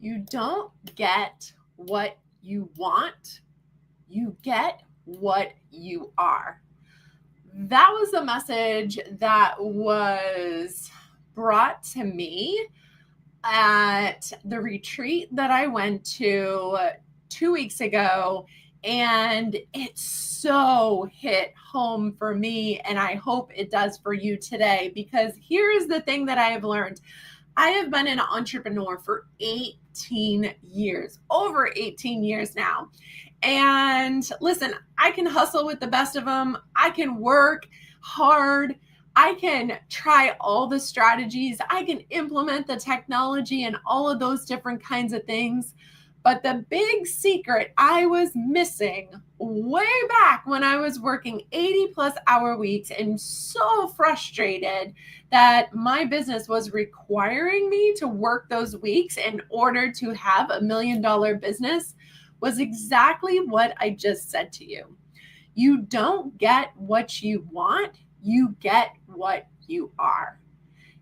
You don't get what you want, you get what you are. That was the message that was brought to me at the retreat that I went to 2 weeks ago. And it so hit home for me. And I hope it does for you today, because here is the thing that I have learned. I have been an entrepreneur for 18 years, over 18 years now. And listen, I can hustle with the best of them. I can work hard. I can try all the strategies. I can implement the technology and all of those different kinds of things. But the big secret I was missing way back when I was working 80+ hour weeks and so frustrated that my business was requiring me to work those weeks in order to have $1 million business was exactly what I just said to you. You don't get what you want, you get what you are.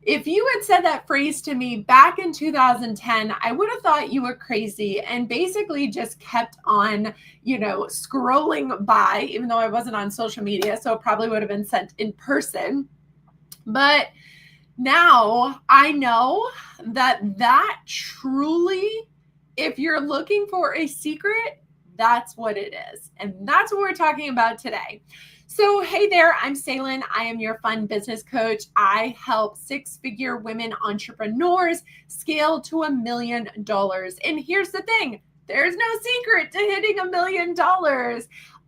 If you had said that phrase to me back in 2010, I would have thought you were crazy and basically just kept on, scrolling by, even though I wasn't on social media, so it probably would have been sent in person. But now I know that truly, if you're looking for a secret, that's what it is. And that's what we're talking about today. So, hey there, I'm Salen. I am your fun business coach. I help 6-figure women entrepreneurs scale to $1 million. And here's the thing, there's no secret to hitting $1 million.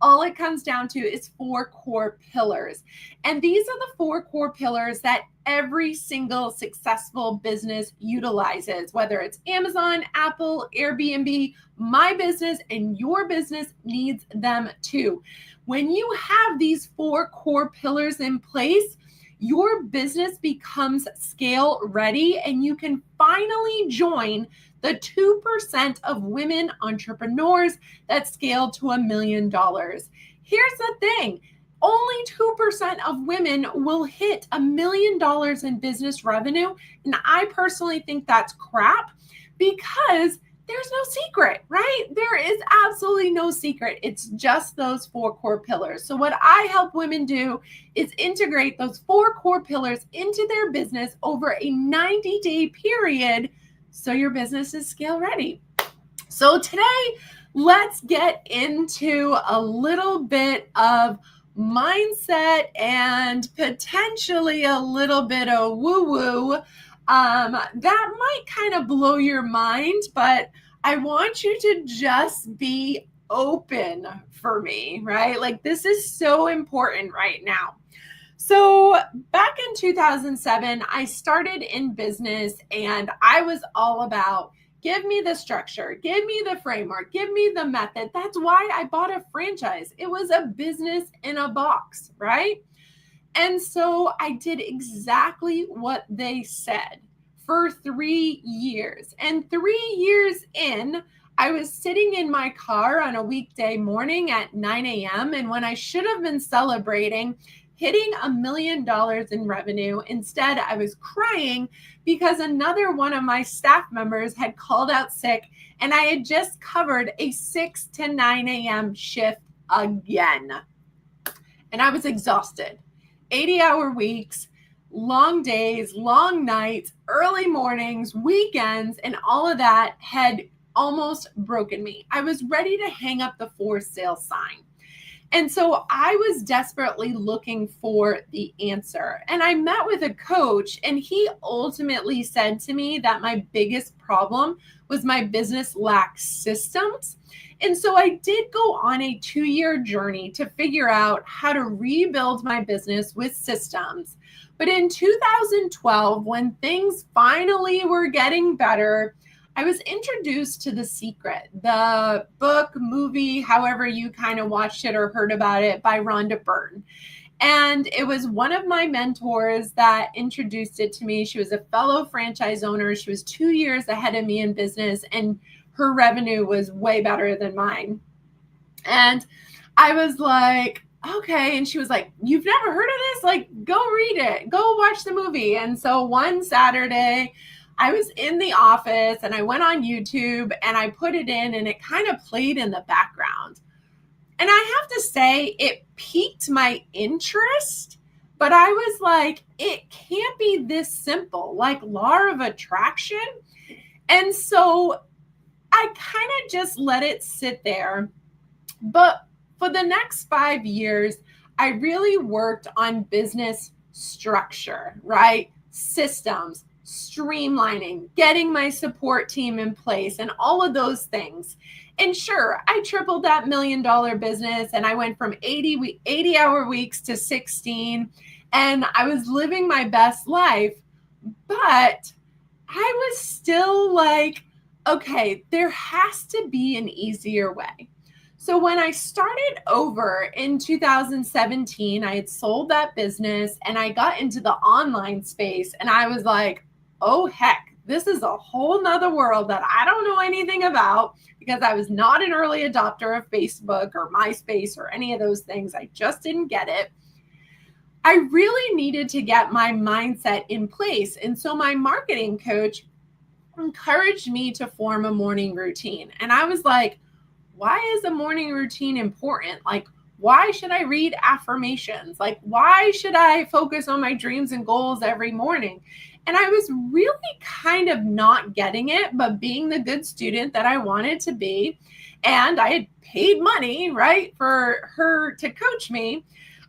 All it comes down to is 4 core pillars. And these are the 4 core pillars that every single successful business utilizes, whether it's Amazon, Apple, Airbnb, my business, and your business needs them too. When you have these 4 core pillars in place, your business becomes scale ready and you can finally join the 2% of women entrepreneurs that scale to $1 million. Here's the thing. Only 2% of women will hit $1 million in business revenue. And I personally think that's crap, because there's no secret, right? There is absolutely no secret. It's just those 4 core pillars. So what I help women do is integrate those 4 core pillars into their business over a 90-day period so your business is scale ready. So today, let's get into a little bit of mindset and potentially a little bit of woo-woo. That might kind of blow your mind, but I want you to just be open for me, right? Like, this is so important right now. So back in 2007, I started in business and I was all about, give me the structure, give me the framework, give me the method. That's why I bought a franchise. It was a business in a box, right? And so I did exactly what they said for 3 years. And 3 years in, I was sitting in my car on a weekday morning at 9 a.m. And when I should have been celebrating hitting $1 million in revenue, instead I was crying because another one of my staff members had called out sick and I had just covered a 6 to 9 a.m. shift again. And I was exhausted. 80-hour weeks, long days, long nights, early mornings, weekends, and all of that had almost broken me. I was ready to hang up the for sale sign. And so I was desperately looking for the answer. And I met with a coach, and he ultimately said to me that my biggest problem was my business lacked systems. And so I did go on a 2-year journey to figure out how to rebuild my business with systems. But in 2012, when things finally were getting better, I was introduced to The Secret, the book, movie, however you kind of watched it or heard about it, by Rhonda Byrne. And it was one of my mentors that introduced it to me. She was a fellow franchise owner. She was 2 years ahead of me in business, and her revenue was way better than mine. And I was like, okay. And she was like, you've never heard of this? Like, go read it, go watch the movie. And so one Saturday, I was in the office and I went on YouTube and I put it in and it kind of played in the background. And I have to say, it piqued my interest, but I was like, it can't be this simple, like law of attraction. And so I kind of just let it sit there. But for the next 5 years, I really worked on business structure, right? Systems, streamlining, getting my support team in place, and all of those things. And sure, I tripled that $1 million business and I went from 80-hour weeks to 16, and I was living my best life. But I was still like, okay, there has to be an easier way. So when I started over in 2017, I had sold that business and I got into the online space and I was like, oh heck, this is a whole nother world that I don't know anything about, because I was not an early adopter of Facebook or MySpace or any of those things. I just didn't get it. I really needed to get my mindset in place. And so my marketing coach encouraged me to form a morning routine. And I was like, why is a morning routine important? Like, why should I read affirmations? Like, why should I focus on my dreams and goals every morning? And I was really kind of not getting it, but being the good student that I wanted to be, and I had paid money, right, for her to coach me,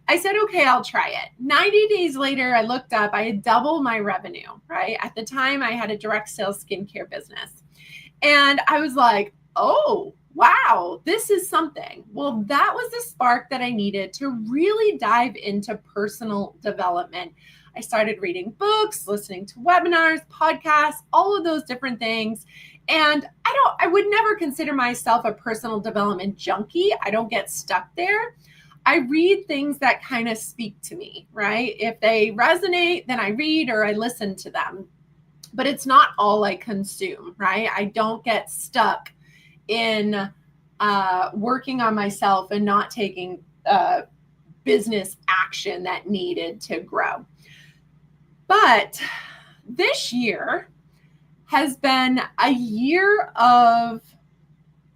I said, okay, I'll try it. 90 days later, I looked up, I had doubled my revenue, right? At the time, I had a direct sales skincare business. And I was like, oh, wow, this is something. Well, that was the spark that I needed to really dive into personal development. I started reading books, listening to webinars, podcasts, all of those different things. And I would never consider myself a personal development junkie. I don't get stuck there. I read things that kind of speak to me, right? If they resonate, then I read or I listen to them. But it's not all I consume, right? I don't get stuck in working on myself and not taking business action that needed to grow. But this year has been a year of,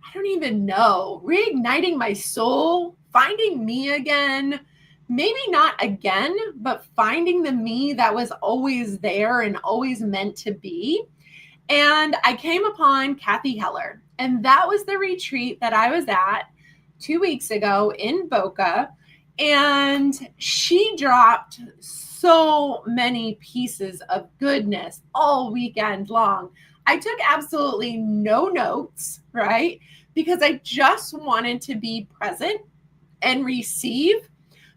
I don't even know, reigniting my soul, finding me again. Maybe not again, but finding the me that was always there and always meant to be. And I came upon Cathy Heller, and that was the retreat that I was at 2 weeks ago in Boca. And she dropped so many pieces of goodness all weekend long. I took absolutely no notes, right? Because I just wanted to be present and receive.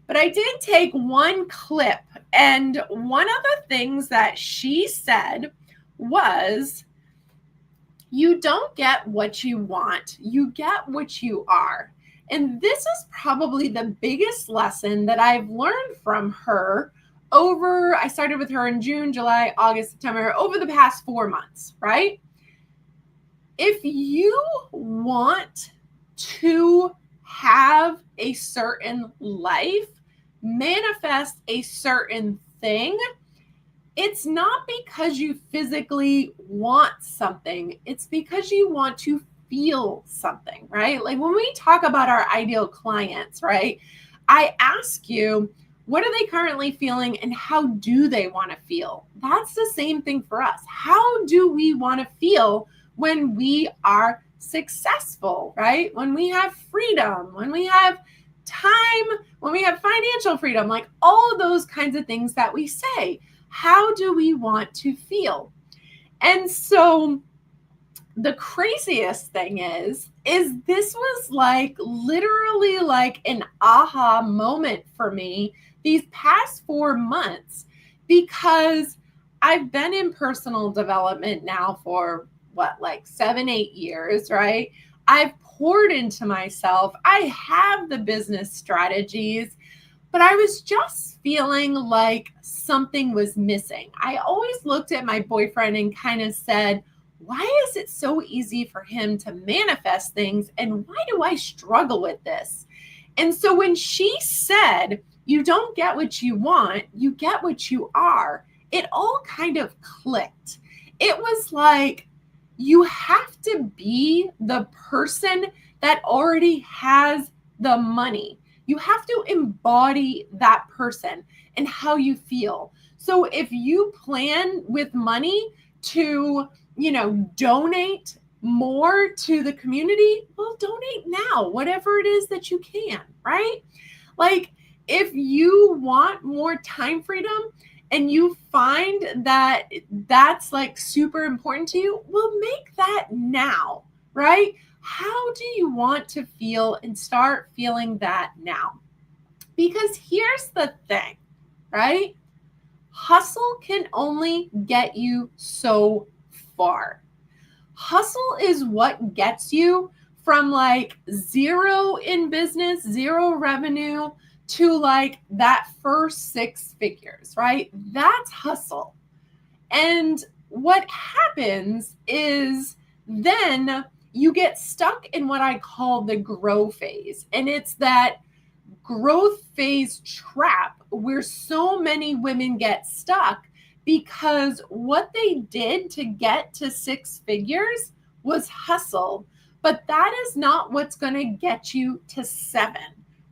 But I did take one clip, and one of the things that she said was, you don't get what you want, you get what you are. And this is probably the biggest lesson that I've learned from her I started with her in June, July, August, September, over the past 4 months, right? If you want to have a certain life, manifest a certain thing, it's not because you physically want something. It's because you want to feel something, right? Like when we talk about our ideal clients, right? I ask you, what are they currently feeling and how do they want to feel? That's the same thing for us. How do we want to feel when we are successful, right? When we have freedom, when we have time, when we have financial freedom, like all of those kinds of things that we say. How do we want to feel? And so the craziest thing is this was like literally like an aha moment for me these past 4 months, because I've been in personal development now for like 7-8 years, right? I've poured into myself. I have the business strategies, but I was just feeling like something was missing. I always looked at my boyfriend and kind of said, why is it so easy for him to manifest things? And why do I struggle with this? And so when she said, you don't get what you want, you get what you are, it all kind of clicked. it was like, you have to be the person that already has the money. You have to embody that person and how you feel. So if you plan with money to, donate more to the community, well, donate now, whatever it is that you can, right? Like, if you want more time freedom and you find that that's like super important to you, well, make that now, right? How do you want to feel, and start feeling that now? Because here's the thing, right? Hustle can only get you so far. Hustle is what gets you from like zero in business, zero revenue, to like that first 6 figures, right? That's hustle. And what happens is then you get stuck in what I call the grow phase. And it's that growth phase trap where so many women get stuck, because what they did to get to 6 figures was hustle. But that is not what's going to get you to 7,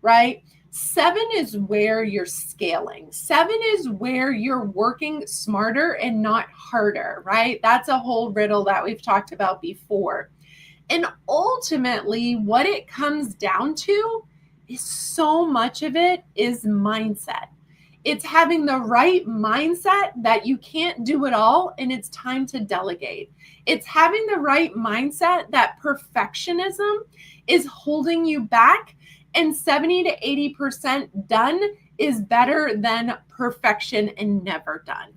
right? 7 is where you're scaling. 7 is where you're working smarter and not harder, right? That's a whole riddle that we've talked about before. And ultimately, what it comes down to is so much of it is mindset. It's having the right mindset that you can't do it all and it's time to delegate. It's having the right mindset that perfectionism is holding you back, and 70 to 80% done is better than perfection and never done.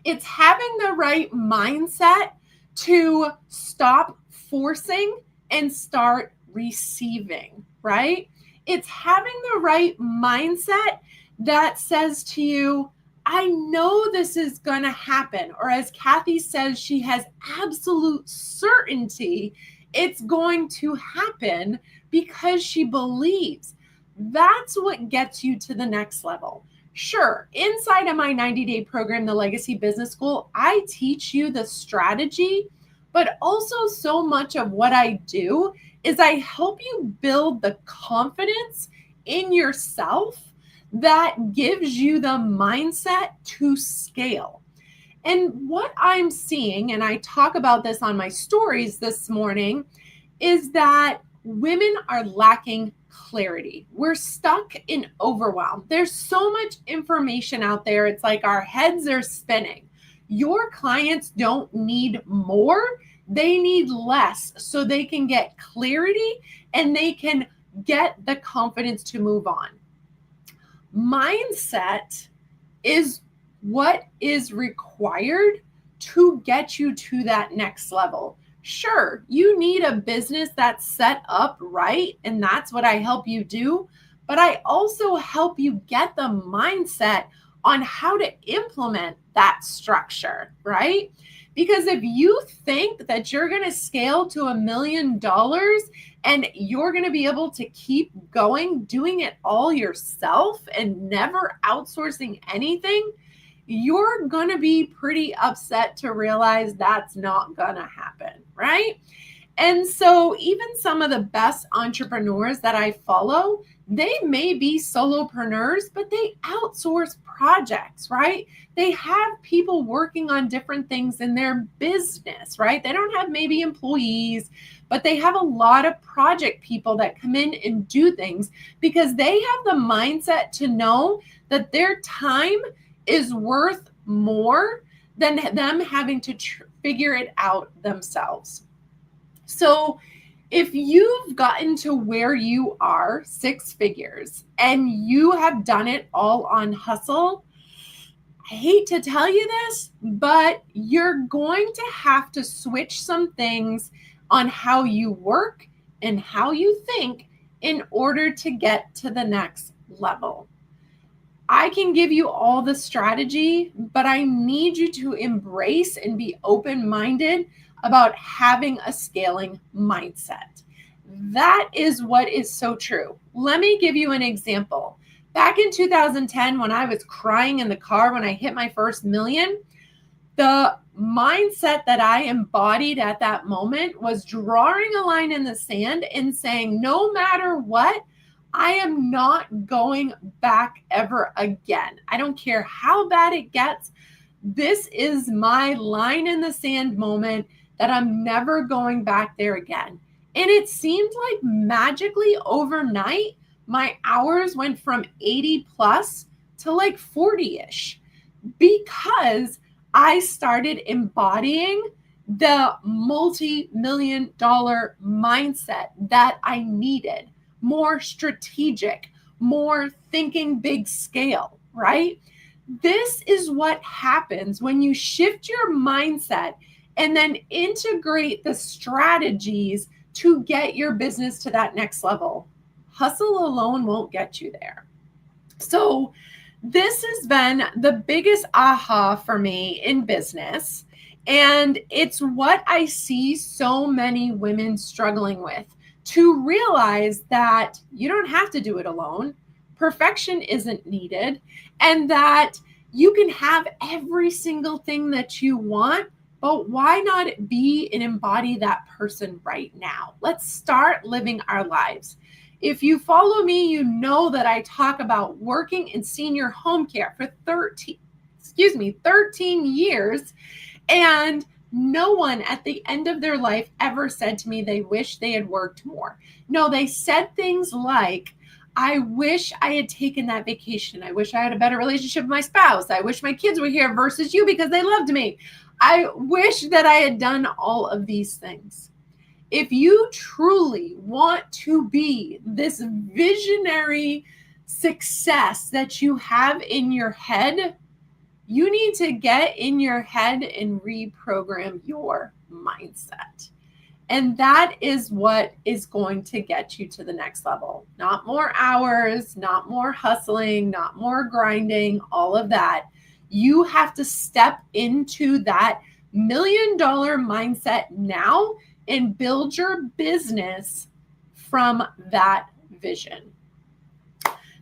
It's having the right mindset to stop forcing and start receiving, right? It's having the right mindset that says to you, I know this is going to happen. Or as Kathy says, she has absolute certainty it's going to happen because she believes. That's what gets you to the next level. Sure, inside of my 90-day program, the Legacy Business School, I teach you the strategy, but also so much of what I do is I help you build the confidence in yourself that gives you the mindset to scale. And what I'm seeing, and I talk about this on my stories this morning, is that women are lacking clarity. We're stuck in overwhelm. There's so much information out there. It's like our heads are spinning. Your clients don't need more. They need less so they can get clarity and they can get the confidence to move on. Mindset is what is required to get you to that next level. Sure, you need a business that's set up right, and that's what I help you do. But I also help you get the mindset on how to implement that structure, right? Because if you think that you're going to scale to $1 million and you're going to be able to keep going, doing it all yourself and never outsourcing anything, you're going to be pretty upset to realize that's not going to happen, right? And so even some of the best entrepreneurs that I follow, they may be solopreneurs, but they outsource projects, right? They have people working on different things in their business, right? They don't have maybe employees, but they have a lot of project people that come in and do things because they have the mindset to know that their time is worth more than them having to figure it out themselves. So if you've gotten to where you are, 6 figures, and you have done it all on hustle, I hate to tell you this, but you're going to have to switch some things on how you work and how you think in order to get to the next level. I can give you all the strategy, but I need you to embrace and be open-minded about having a scaling mindset. That is what is so true. Let me give you an example. Back in 2010, when I was crying in the car when I hit my first million, The mindset that I embodied at that moment was drawing a line in the sand and saying, no matter what, I am not going back ever again. I don't care how bad it gets. This is my line in the sand moment that I'm never going back there again. And it seemed like magically overnight, my hours went from 80 plus to like 40-ish because I started embodying the multi-million dollar mindset that I needed, more strategic, more thinking big scale, right? This is what happens when you shift your mindset and then integrate the strategies to get your business to that next level. Hustle alone won't get you there. So this has been the biggest aha for me in business. And it's what I see so many women struggling with, to realize that you don't have to do it alone. Perfection isn't needed, and that you can have every single thing that you want, but why not be and embody that person right now? Let's start living our lives. If you follow me, you know that I talk about working in senior home care for 13 years. And no one at the end of their life ever said to me they wish they had worked more. No, they said things like, I wish I had taken that vacation. I wish I had a better relationship with my spouse. I wish my kids were here versus you because they loved me. I wish that I had done all of these things. If you truly want to be this visionary success that you have in your head, you need to get in your head and reprogram your mindset. And that is what is going to get you to the next level. Not more hours, not more hustling, not more grinding, all of that. You have to step into that $1 million mindset now and build your business from that vision.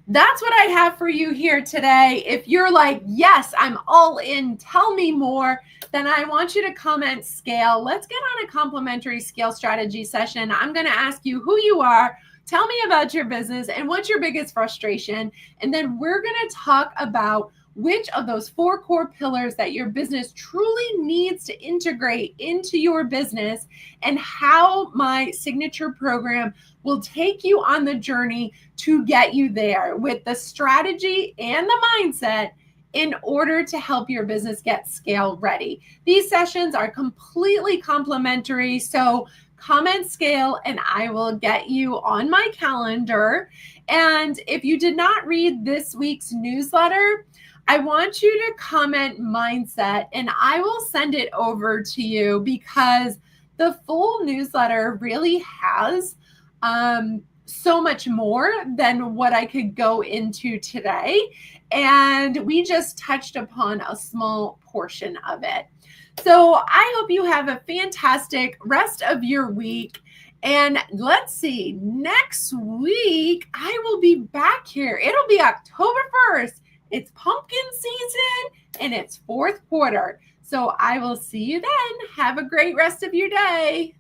That's what I have for you here today. If you're like, yes, I'm all in, tell me more, then I want you to comment scale. Let's get on a complimentary scale strategy session. I'm going to ask you who you are. Tell me about your business and what's your biggest frustration. And then we're going to talk about which of those 4 core pillars that your business truly needs to integrate into your business, and how my signature program will take you on the journey to get you there with the strategy and the mindset in order to help your business get scale ready. These sessions are completely complimentary. So comment scale and I will get you on my calendar. And if you did not read this week's newsletter, I want you to comment mindset and I will send it over to you, because the full newsletter really has so much more than what I could go into today. And we just touched upon a small portion of it. So I hope you have a fantastic rest of your week. And let's see, next week, I will be back here. It'll be October 1st. It's pumpkin season and it's 4th quarter. So I will see you then. Have a great rest of your day.